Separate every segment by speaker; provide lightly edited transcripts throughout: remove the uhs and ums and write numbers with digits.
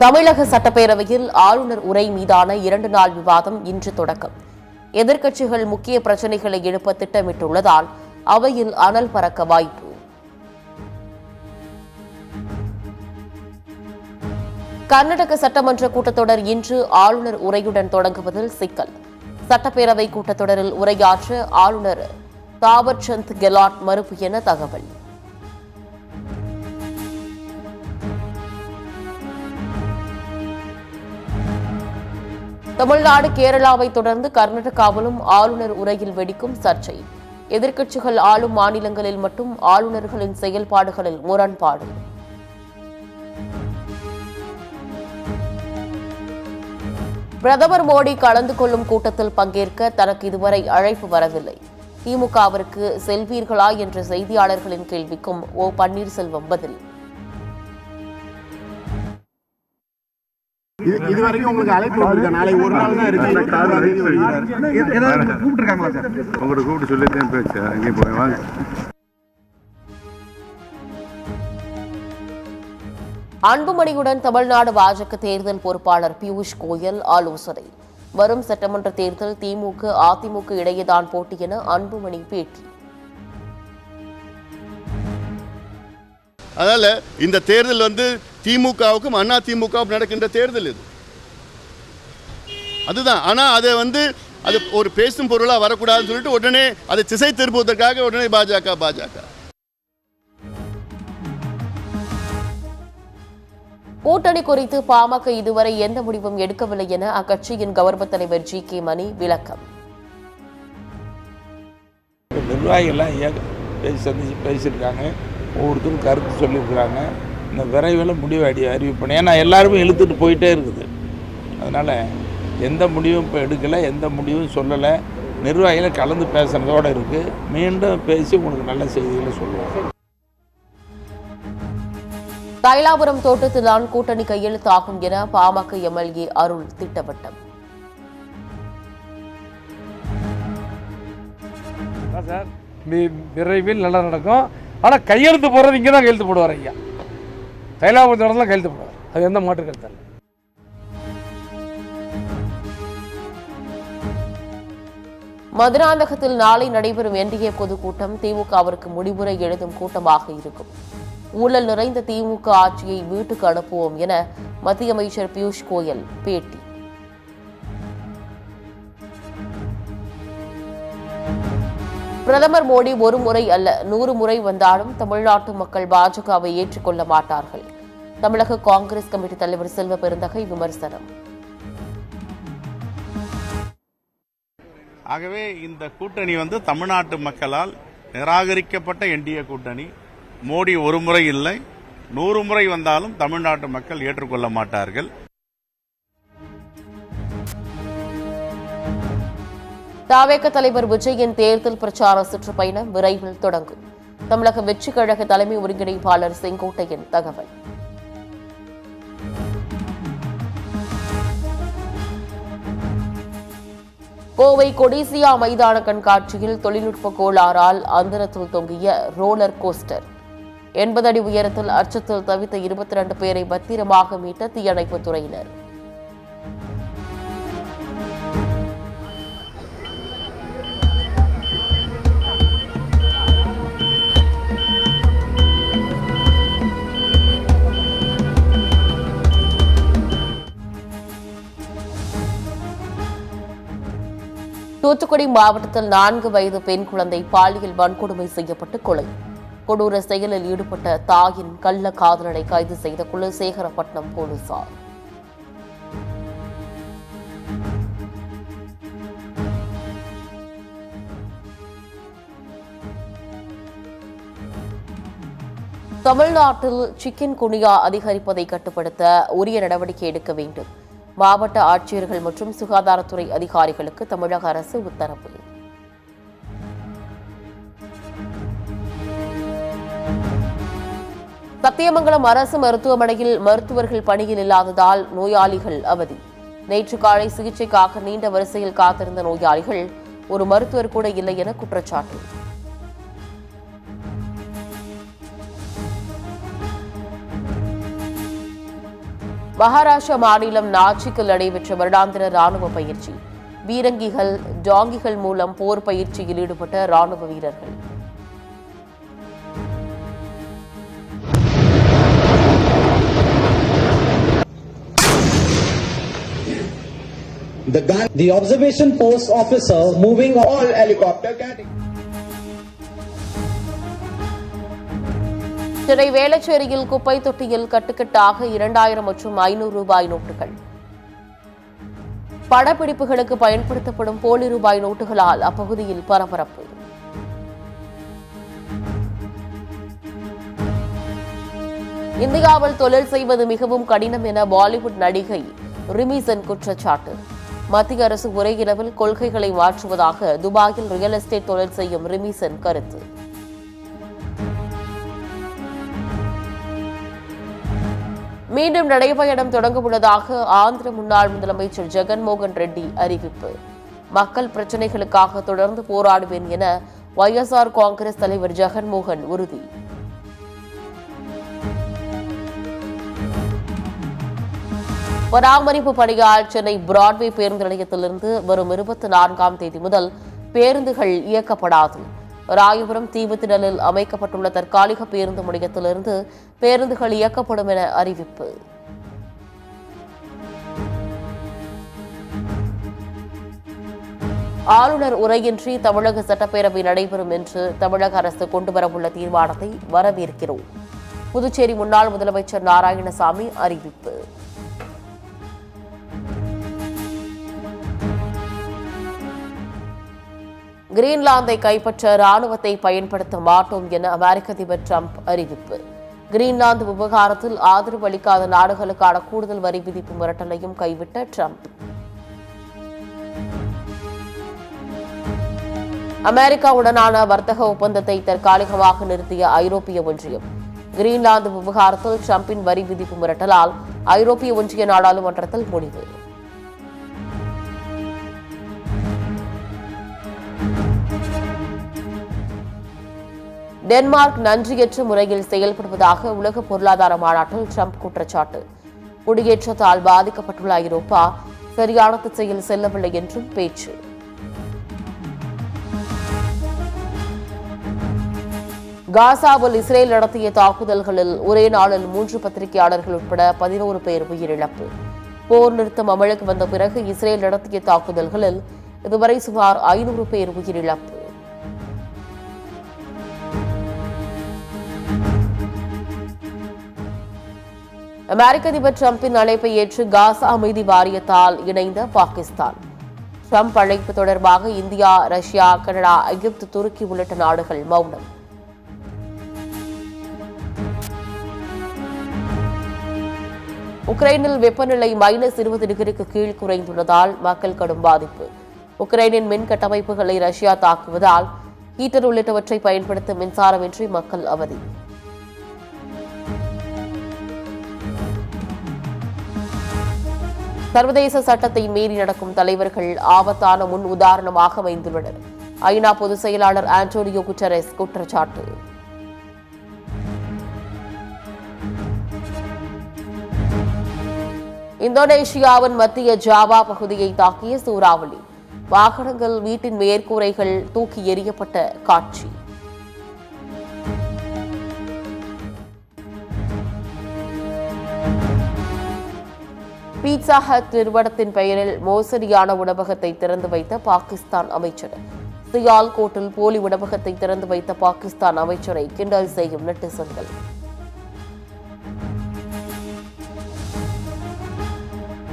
Speaker 1: தமிழக சட்டப்பேரவையில் ஆளுநர் உரை மீதான 2 நாள் விவாதம் இன்று தொடக்கம். எதிர்க்கட்சிகள் முக்கிய பிரச்சினைகளை எழுப்ப திட்டமிட்டுள்ளதால் அவையில் அனல் பறக்க வாய்ப்பு. கர்நாடக சட்டமன்ற கூட்டத்தொடர் இன்று ஆளுநர் உரையுடன் தொடங்குவதில் சிக்கல். சட்டப்பேரவை கூட்டத்தொடரில் உரையாற்ற ஆளுநர் தாவர் சந்த் கெலாட் மறுப்பு என தகவல். தமிழ்நாடு கேரளாவை தொடர்ந்து கர்நாடகாவிலும் ஆளுநர் உரையில் வெடிக்கும் சர்ச்சை. எதிர்க்கட்சிகள் ஆளும் மாநிலங்களில் மட்டும் ஆளுநர்களின் செயல்பாடுகளில் முரண்பாடு. பிரதமர் மோடி கலந்து கொள்ளும் கூட்டத்தில் பங்கேற்க தனக்கு இதுவரை அழைப்பு வரவில்லை. திமுகவிற்கு செல்வீர்களா என்ற செய்தியாளர்களின் கேள்விக்கும் ஓ பன்னீர்செல்வம் பதில்.
Speaker 2: இதுவரைக்கும் உங்களுக்கு அழைப்பு வந்திருக்கா? நாளை ஒரு நாள் தான் இருக்கு. கூப்பிட்டுருக்காங்களா சார்?
Speaker 3: உங்களை கூப்பிட்டு சொல்லித்தான் பேச்சு அங்கே போய் வாங்க.
Speaker 1: அன்புமணியுடன் தமிழ்நாடு பாஜக தேர்தல் பொறுப்பாளர் பியூஷ் கோயல் ஆலோசனை. வரும் சட்டமன்ற தேர்தல் திமுக அதிமுக இடையேதான் போட்டி என அன்புமணி பேட்டி.
Speaker 4: அதனால இந்த தேர்தல் திமுகவுக்கும் அண்ணா திமுகவுக்கும் நடக்கின்ற தேர்தல் இது. அதுதான். ஆனால் அதை அது ஒரு பேசும் பொருளாக வரக்கூடாதுன்னு சொல்லிட்டு உடனே அதை திசை திருப்புவதற்காக உடனே பாஜக
Speaker 1: கூட்டணி குறித்து பாமக இதுவரை எந்த முடிவும் எடுக்கவில்லை என அக்கட்சியின் கௌரவ தலைவர் ஜி.கே. மணி விளக்கம்.
Speaker 5: நிர்வாகிகள்லாம் பேசியிருக்காங்க, ஒவ்வொருத்தரும் கருத்து சொல்லியிருக்கிறாங்க. இந்த விரைவில் முடிவு அறிவிப்பேன். ஏன்னா எல்லாருமே இழுத்துட்டு போயிட்டே இருக்குது. அதனால் எந்த முடிவும் இப்போ எடுக்கலை, எந்த முடிவும் சொல்லலை. நிர்வாகிகளை கலந்து பேசுகிறதோடு இருக்குது. மீண்டும் பேசி உங்களுக்கு நல்ல செய்திகளை சொல்லுவோம்.
Speaker 1: தைலாபுரம் தோட்டத்தில்தான் கூட்டணி கையெழுத்தாகும் என பாமக எம்எல்ஏ அருள் திட்டவட்டம்.
Speaker 6: விரைவில் நல்லா நடக்கும். ஆனால் கையெழுத்து போடுறது இங்கே தான் கையெழுத்து போடுவார் ஐயா. தைலாபுரத்து இடத்துல கையெழுத்து போடுவார். அது எந்த மாற்று கருத்து இல்லை.
Speaker 1: மதுராந்தகத்தில் நாளை நடைபெறும் என்டிஏ பொதுக்கூட்டம் திமுகவிற்கு முடிவுரை எழுதும் கூட்டமாக இருக்கும். ஊழல் நிறைந்த திமுக ஆட்சியை வீட்டுக்கு அனுப்புவோம் என மத்திய அமைச்சர் பியூஷ் கோயல் பேட்டி. பிரதமர் மோடி ஒரு முறை அல்ல 100 முறை வந்தாலும் தமிழ்நாட்டு மக்கள் பாஜகவை ஏற்றுக்கொள்ள மாட்டார்கள். தமிழக காங்கிரஸ் கமிட்டி தலைவர் செல்வ பெருந்தகை விமர்சனம்.
Speaker 7: ஆகவே இந்த கூட்டணி தமிழ்நாட்டு மக்களால் நிராகரிக்கப்பட்ட என்டிஏ கூட்டணி. மோடி ஒரு முறை இல்லை 100 முறை வந்தாலும் தமிழ்நாட்டு மக்கள் ஏற்றுக்கொள்ள மாட்டார்கள்.
Speaker 1: தவேக தலைவர் விஜயின் தேர்தல் பிரச்சார சுற்றுப்பயணம் விரைவில் தொடங்கும். தமிழக வெற்றி கழக தலைமை ஒருங்கிணைப்பாளர் செங்கோட்டையன் தகவல். கோவை கொடிசியா மைதான கண்காட்சியில் தொழில்நுட்ப கோளாறால் அந்தரத்தில் தொங்கிய ரோலர் கோஸ்டர். 80 அடி உயரத்தில் அச்சத்தில் தவித்த 22 பேரை பத்திரமாக மீட்ட தீயணைப்புத் துறையினர். தூத்துக்குடி மாவட்டத்தில் 4 வயது பெண் குழந்தை பாலியல் வன்கொடுமை செய்யப்பட்டு கொலை. கொடூர செயலில் ஈடுபட்ட தாயின் கள்ள காதலனை கைது செய்த குலசேகரப்பட்டினம் போலீசார். தமிழ்நாட்டில் சிக்கன் குனியா அதிகரிப்பதை கட்டுப்படுத்த உரிய நடவடிக்கை எடுக்க வேண்டும். மாவட்ட ஆட்சியர்கள் மற்றும் சுகாதாரத்துறை அதிகாரிகளுக்கு தமிழக அரசு உத்தரவு. சத்தியமங்கலம் அரசு மருத்துவமனையில் மருத்துவர்கள் பணியில் இல்லாததால் நோயாளிகள் அவதி. நேற்று காலை சிகிச்சைக்காக நீண்ட வரிசையில் காத்திருந்த நோயாளிகள் ஒரு மருத்துவர் கூட இல்லை என குற்றச்சாட்டு. மகாராஷ்டிரா மாநிலம் நாசிக்கில் நடைபெற்ற வருடாந்திர ராணுவ பயிற்சி. பீரங்கிகள், டாங்கிகள் மூலம் போர் பயிற்சியில் ஈடுபட்ட ராணுவ வீரர்கள்.
Speaker 8: The observation post officer moving all helicopter category.
Speaker 1: Chennai வேளச்சேரியில் குப்பை தொட்டியில் கட்டுக்கட்டாக 2000 மற்றும் 500 ரூபாய் நோட்டுகள். படப்பிடிப்புகளுக்கு பயன்படுத்தப்படும் போலி ரூபாய் நோட்டுகளால் அப்பகுதியில் பரபரப்பு. இந்தியாவில் தொழில் செய்வது மிகவும் கடினம் என பாலிவுட் நடிகை ரிமி சென் குற்றச்சாட்டு. மத்திய அரசு ஒரே இரவில் கொள்கைகளை மாற்றுவதாக துபாயில் ரியல் எஸ்டேட் தொழில் செய்யும் ரிமி சென் கருத்து. மீண்டும் நடைபயணம் தொடங்கவுள்ளதாக ஆந்திர முன்னாள் முதலமைச்சர் ஜெகன்மோகன் ரெட்டி அறிவிப்பு. மக்கள் பிரச்சினைகளுக்காக தொடர்ந்து போராடுவேன் என YSR காங்கிரஸ் தலைவர் ஜெகன்மோகன் உறுதி. பராமரிப்பு பணியால் சென்னை பிராட்வே பேருந்து நிலையத்திலிருந்து வரும் 24ஆம் தேதி முதல் பேருந்துகள் இயக்கப்படாது. ராயபுரம் தீவுத்திடலில் அமைக்கப்பட்டுள்ள தற்காலிக பேருந்து முனையத்திலிருந்து பேருந்துகள் இயக்கப்படும் என அறிவிப்பு. ஆளுநர் உரையின்றி தமிழக சட்டப்பேரவை நடைபெறும் என்று தமிழக அரசு கொண்டுவரவுள்ள தீர்மானத்தை வரவேற்கிறோம். புதுச்சேரி முன்னாள் முதலமைச்சர் நாராயணசாமி அறிவிப்பு. கிரீன்லாந்தை கைப்பற்ற ராணுவத்தை பயன்படுத்த மாட்டோம் என அமெரிக்க அதிபர் டிரம்ப் அறிவிப்பு. கிரீன்லாந்து விவகாரத்தில் ஆதரவு அளிக்காத நாடுகளுக்கான கூடுதல் வரி விதிப்பு மிரட்டலையும் கைவிட்ட டிரம்ப். அமெரிக்காவுடனான வர்த்தக ஒப்பந்தத்தை தற்காலிகமாக நிறுத்திய ஐரோப்பிய ஒன்றியம். கிரீன்லாந்து விவகாரத்தில் டிரம்பின் வரி விதிப்பு மிரட்டலால் ஐரோப்பிய ஒன்றிய நாடாளுமன்றத்தில் முடிவு. டென்மார்க் நன்றியற்ற முறையில் செயல்படுவதாக உலக பொருளாதார மாநாட்டில் டிரம்ப் குற்றச்சாட்டு. குடியேற்றத்தால் பாதிக்கப்பட்டுள்ள ஐரோப்பா சரியான திசையில் செல்லவில்லை என்றும் பேச்சு. காசாவில் இஸ்ரேல் நடத்திய தாக்குதல்களில் ஒரே நாளில் 3 பத்திரிகையாளர்கள் உட்பட 11 பேர் உயிரிழப்பு. போர் நிறுத்தம் அமலுக்கு வந்த பிறகு இஸ்ரேல் நடத்திய தாக்குதல்களில் இதுவரை சுமார் 500 பேர் உயிரிழப்பு. அமெரிக்க அதிபர் டிரம்பின் அழைப்பை ஏற்று காசா அமைதி வாரியத்தால் இணைந்த பாகிஸ்தான். டிரம்ப் அழைப்பு தொடர்பாக இந்தியா, ரஷ்யா, கனடா, எகிப்து, துருக்கி உள்ளிட்ட நாடுகள் மௌனம். உக்ரைனில் வெப்பநிலை -20 டிகிரிக்கு கீழ் குறைந்துள்ளதால் மக்கள் கடும் பாதிப்பு. உக்ரைனின் மின் கட்டமைப்புகளை ரஷ்யா தாக்குவதால் ஹீட்டர் உள்ளிட்டவற்றை பயன்படுத்த மின்சாரமின்றி மக்கள் அவதி. சர்வதேச சட்டத்தை மீறி நடக்கும் தலைவர்கள் ஆபத்தான முன் உதாரணமாக அமைந்துள்ளனர். ஐநா பொதுச் செயலாளர் ஆண்டோனியோ குட்டரெஸ் குற்றச்சாட்டு. இந்தோனேஷியாவின் மத்திய ஜாவா பகுதியை தாக்கிய சூறாவளி. வாகனங்கள், வீட்டின் மேற்கூரைகள் தூக்கி எறியப்பட்ட காட்சி. பீட்சா ஹட் நிறுவனத்தின் பெயரில் மோசடியான உணவகத்தை திறந்து வைத்த பாகிஸ்தான் அமைச்சர். சியால்கோட்டில் போலி உணவகத்தை திறந்து வைத்த பாகிஸ்தான் அமைச்சரை கிண்டல் செய்யும் நெட்டிசன்கள்.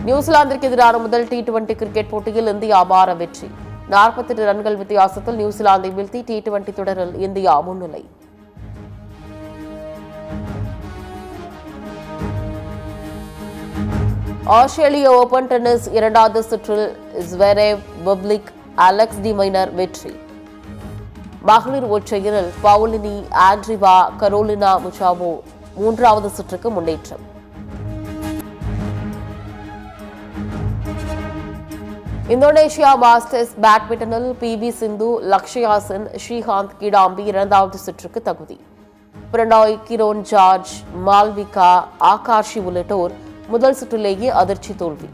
Speaker 1: நியூசிலாந்திற்கு எதிரான முதல் T20 கிரிக்கெட் போட்டியில் இந்தியா அபார வெற்றி. 48 ரன்கள் வித்தியாசத்தில் நியூசிலாந்தை வீழ்த்தி T20 தொடரில் இந்தியா முன்னிலை. ஆஸ்திரேலிய ஓபன் டென்னிஸ் இரண்டாவது சுற்றில் Zverev, Bublik, Alex de Minaur வெற்றி. மகளிர் ஒற்றையரில் பவுலினி, ஆண்ட்ரிவா, கரோலினா முச்சாவோ மூன்றாவது சுற்றுக்கு முன்னேற்றம். இந்தோனேஷியா மாஸ்டர்ஸ் பேட்மிண்டனில் PV சிந்து, லக்ஷயா சென், ஸ்ரீகாந்த், கிடாம்பி இரண்டாவது சுற்றுக்கு தகுதி. பிரணாய், கிரோன் ஜார்ஜ், மால்விகா, ஆகாஷி உள்ளிட்டோர் முதல் சுற்றிலேயே அதிர்ச்சி தோல்வி.